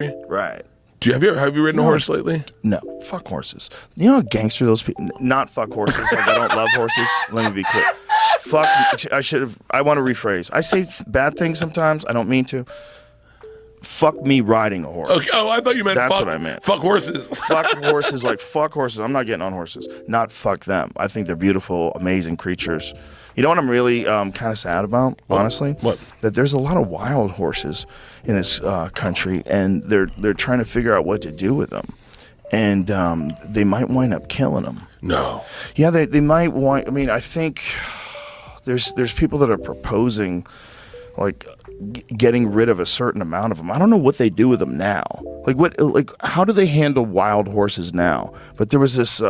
Right. Have you ridden a horse lately? No, fuck horses. You know how gangster those people? Not fuck horses. Like I don't love horses. Let me be clear. Fuck. I want to rephrase. I say bad things sometimes. I don't mean to. Fuck me riding a horse. Okay. Oh, I thought you meant That's fuck, what I meant. Fuck horses. Fuck horses. Like fuck horses. I'm not getting on horses. Not fuck them. I think they're beautiful, amazing creatures. You know what I'm really kind of sad about, honestly? What? That there's a lot of wild horses in this country, and they're trying to figure out what to do with them, and they might wind up killing them. No. Yeah, they might want. I mean, I think there's people that are proposing, like getting rid of a certain amount of them. I don't know what they do with them now. Like how do they handle wild horses now? But there was this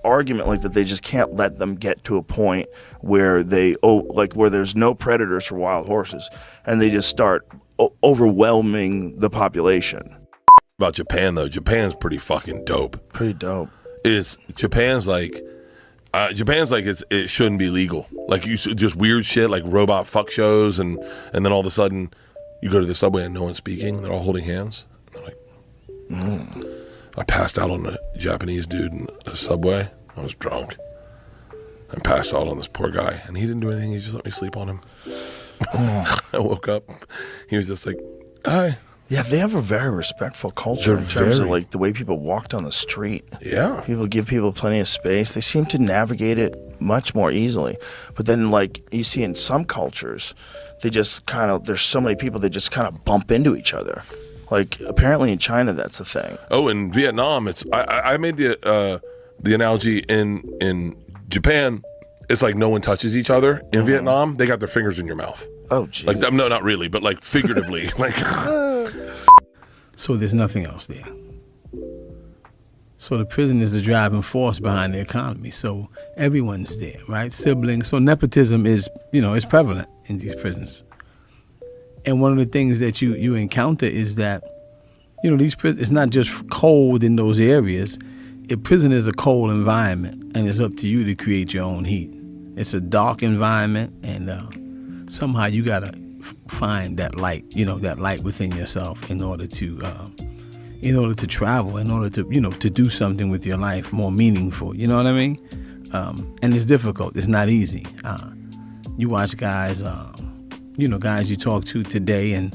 argument like that they just can't let them get to a point where where there's no predators for wild horses, and they just start overwhelming the population. About Japan though, Japan's pretty fucking dope. Pretty dope. Japan's like it shouldn't be legal. Like just weird shit like robot fuck shows, and then all of a sudden you go to the subway and no one's speaking. They're all holding hands. And they're like, I passed out on a Japanese dude in a subway. I was drunk. I passed out on this poor guy, and he didn't do anything. He just let me sleep on him. I woke up. He was just like, hi. Yeah, they have a very respectful culture in terms of like the way people walk down the street. Yeah. People give people plenty of space. They seem to navigate it much more easily. But then like you see in some cultures, they just there's so many people, they just kind of bump into each other. Like apparently in China, that's a thing. Oh, in Vietnam, I made the analogy in Japan, it's like no one touches each other. In Vietnam, they got their fingers in your mouth. Oh, geez. Like, no, not really, but like figuratively. Like, so there's nothing else there. So the prison is the driving force behind the economy. So everyone's there, right? Siblings. So nepotism is prevalent in these prisons. And one of the things that you encounter is that, these prisons, it's not just cold in those areas. A prison is a cold environment, and it's up to you to create your own heat. It's a dark environment, and somehow you gotta find that light, that light within yourself in order to travel, in order to do something with your life more meaningful. You know what I mean? And it's difficult. It's not easy. You watch guys, guys you talk to today, and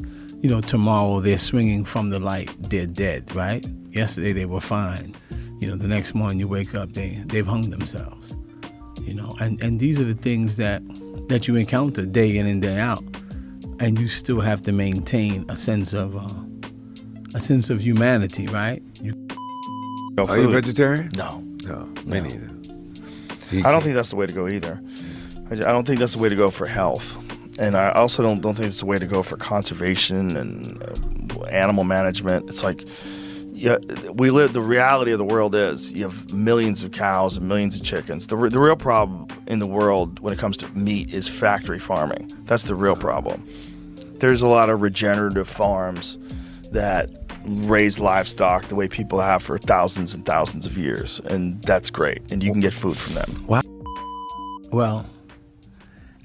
tomorrow they're swinging from the light. They're dead, right? Yesterday they were fine. The next morning you wake up, they've hung themselves. And these are the things that you encounter day in and day out, and you still have to maintain a sense of humanity, right? Are you vegetarian? No, me neither. I don't think that's the way to go either. I don't think that's the way to go for health, and I also don't think it's the way to go for conservation and animal management. It's like, yeah, the reality of the world is you have millions of cows and millions of chickens. The real problem in the world when it comes to meat is factory farming. That's the real problem. There's a lot of regenerative farms that raise livestock the way people have for thousands and thousands of years, and that's great, and you can get food from them. Wow. Well,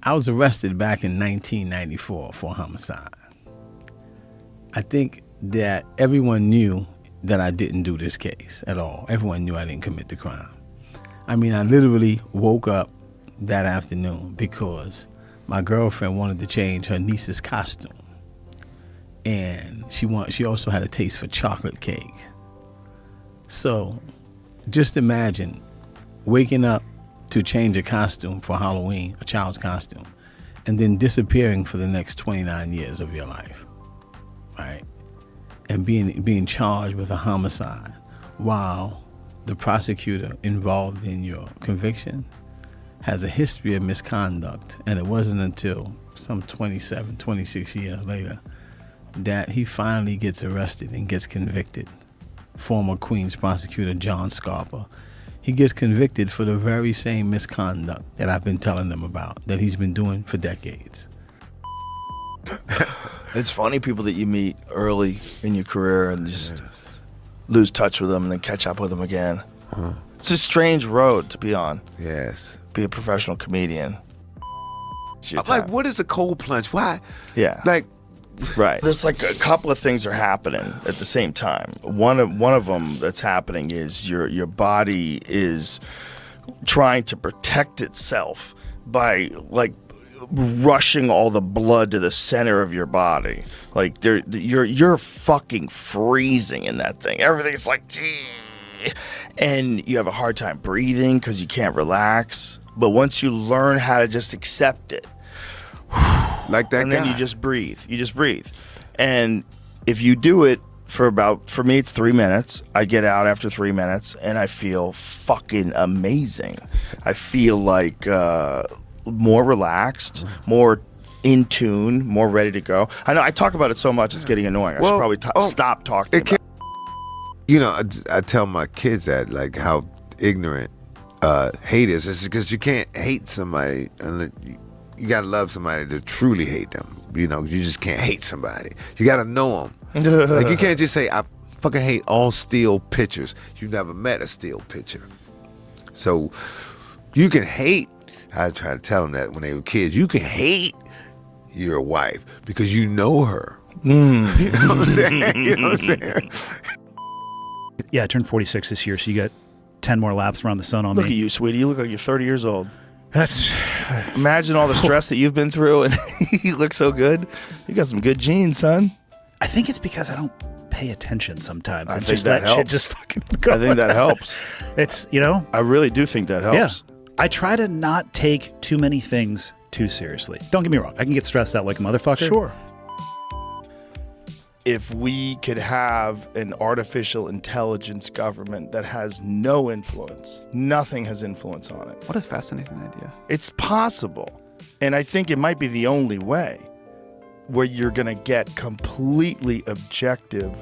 I was arrested back in 1994 for homicide. I think that everyone knew that I didn't do this case at all. Everyone knew I didn't commit the crime. I mean, I literally woke up that afternoon because my girlfriend wanted to change her niece's costume. And she also had a taste for chocolate cake. So just imagine waking up to change a costume for Halloween, a child's costume, and then disappearing for the next 29 years of your life, right? And being charged with a homicide while the prosecutor involved in your conviction has a history of misconduct. And it wasn't until some 27, 26 years later that he finally gets arrested and gets convicted. Former Queens prosecutor John Scarpa, he gets convicted for the very same misconduct that I've been telling them about, that he's been doing for decades. It's funny, people that you meet early in your career and just lose touch with them and then catch up with them again. It's a strange road to be on. Yes. Be a professional comedian. I'm like, what is a cold plunge? Why? Yeah. Like, Right. There's like a couple of things are happening at the same time. One of them that's happening is your body is trying to protect itself by like rushing all the blood to the center of your body. Like you're fucking freezing in that thing. Everything's like, and you have a hard time breathing because you can't relax. But once you learn how to just accept it, like that, and then you just breathe. And if you do it for me, it's 3 minutes. I get out after 3 minutes, and I feel fucking amazing. I feel like more relaxed, more in tune, more ready to go. I know I talk about it so much, it's getting annoying. I should probably stop talking about it. You know, I tell my kids that, like, how ignorant hate is. It's because you can't hate somebody unless you gotta love somebody to truly hate them. You know, you just can't hate somebody. You gotta know them. Like, you can't just say, I fucking hate all steel pictures. You've never met a steel picture. So you can hate. I try to tell them that when they were kids. You can hate your wife because you know her. You know what I'm saying? You know what I'm saying? Yeah, I turned 46 this year, so you got 10 more laps around the sun on me. Look at you, sweetie. You look like you're 30 years old. That's... Imagine all the stress that you've been through, and you look so good. You got some good genes, son. I think it's because I don't pay attention sometimes. I and think just that let shit helps. just fucking go. I think that helps. It's, you know? I really do think that helps. Yeah. I try to not take too many things too seriously. Don't get me wrong. I can get stressed out like a motherfucker. Sure. If we could have an artificial intelligence government that has no influence, nothing has influence on it. What a fascinating idea. It's possible. And I think it might be the only way where you're going to get completely objective,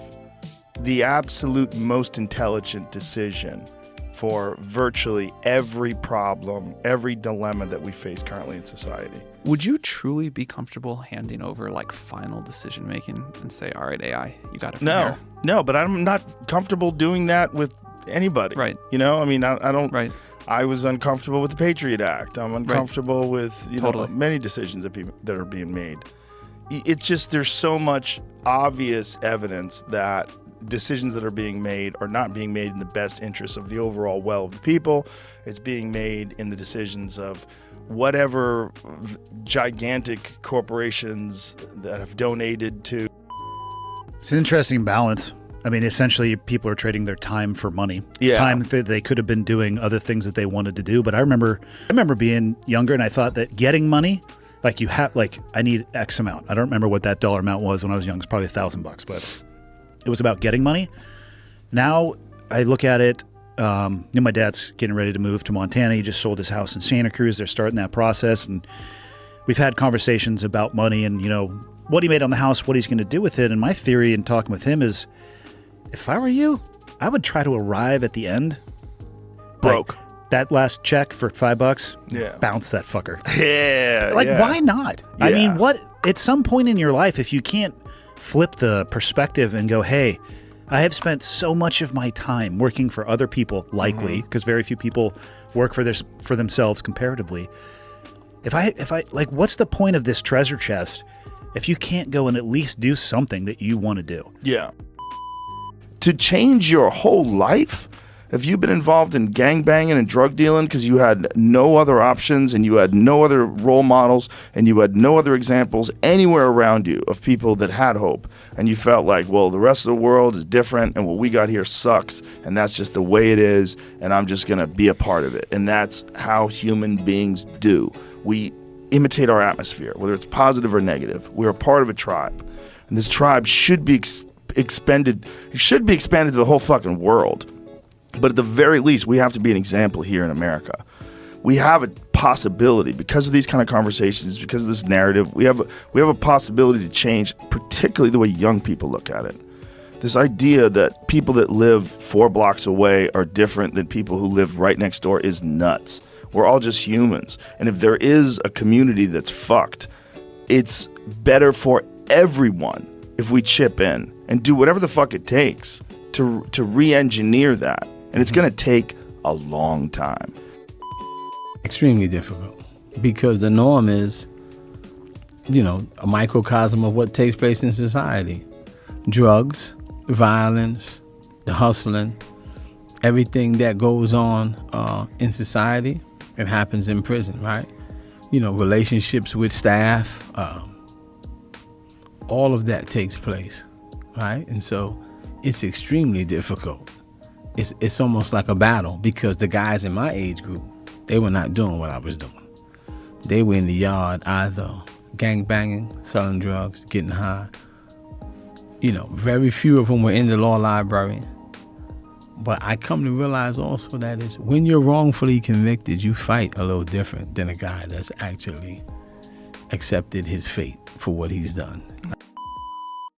the absolute most intelligent decision for virtually every problem, every dilemma that we face currently in society. Would you truly be comfortable handing over like final decision making and say, all right, AI, you got it from here? No, but I'm not comfortable doing that with anybody. Right. You know, I mean, I don't. Right. I was uncomfortable with the Patriot Act. I'm uncomfortable with Totally. know, many decisions that are being made. It's just there's so much obvious evidence that decisions that are being made are not being made in the best interest of the overall well of the people. It's being made in the decisions of whatever gigantic corporations that have donated to. It's an interesting balance. I mean, essentially, people are trading their time for money. Yeah. Time that they could have been doing other things that they wanted to do. But I remember being younger, and I thought that getting money, like I need X amount. I don't remember what that dollar amount was when I was young. It's probably $1,000, but it was about getting money. Now I look at it. My dad's getting ready to move to Montana. He just sold his house in Santa Cruz. They're starting that process, and we've had conversations about money and what he made on the house, what he's going to do with it. And my theory in talking with him is, if I were you, I would try to arrive at the end Broke. Like, that last check for $5, Yeah. bounce that fucker. Yeah. Why not? Yeah. I mean, what? At some point in your life, if you can't flip the perspective and go, hey, I have spent so much of my time working for other people, likely, because very few people work for themselves comparatively. If I like, what's the point of this treasure chest if you can't go and at least do something that you want to do? Yeah. To change your whole life? Have you been involved in gangbanging and drug dealing because you had no other options and you had no other role models and you had no other examples anywhere around you of people that had hope, and you felt like, well, the rest of the world is different and what we got here sucks and that's just the way it is and I'm just going to be a part of it? And that's how human beings do. We imitate our atmosphere, whether it's positive or negative. We're a part of a tribe, and this tribe should be expanded. It should be expanded to the whole fucking world. But at the very least, we have to be an example here in America. We have a possibility because of these kind of conversations, because of this narrative. We have a possibility to change, particularly the way young people look at it. This idea that people that live 4 blocks away are different than people who live right next door is nuts. We're all just humans. And if there is a community that's fucked, it's better for everyone if we chip in and do whatever the fuck it takes to re-engineer that. And it's going to take a long time. Extremely difficult, because the norm is a microcosm of what takes place in society. Drugs, violence, the hustling, everything that goes on in society, it happens in prison, right? Relationships with staff, all of that takes place, right? And so it's extremely difficult. It's almost like a battle, because the guys in my age group, they were not doing what I was doing. They were in the yard either gangbanging, selling drugs, getting high. Very few of them were in the law library. But I come to realize also that is when you're wrongfully convicted, you fight a little different than a guy that's actually accepted his fate for what he's done.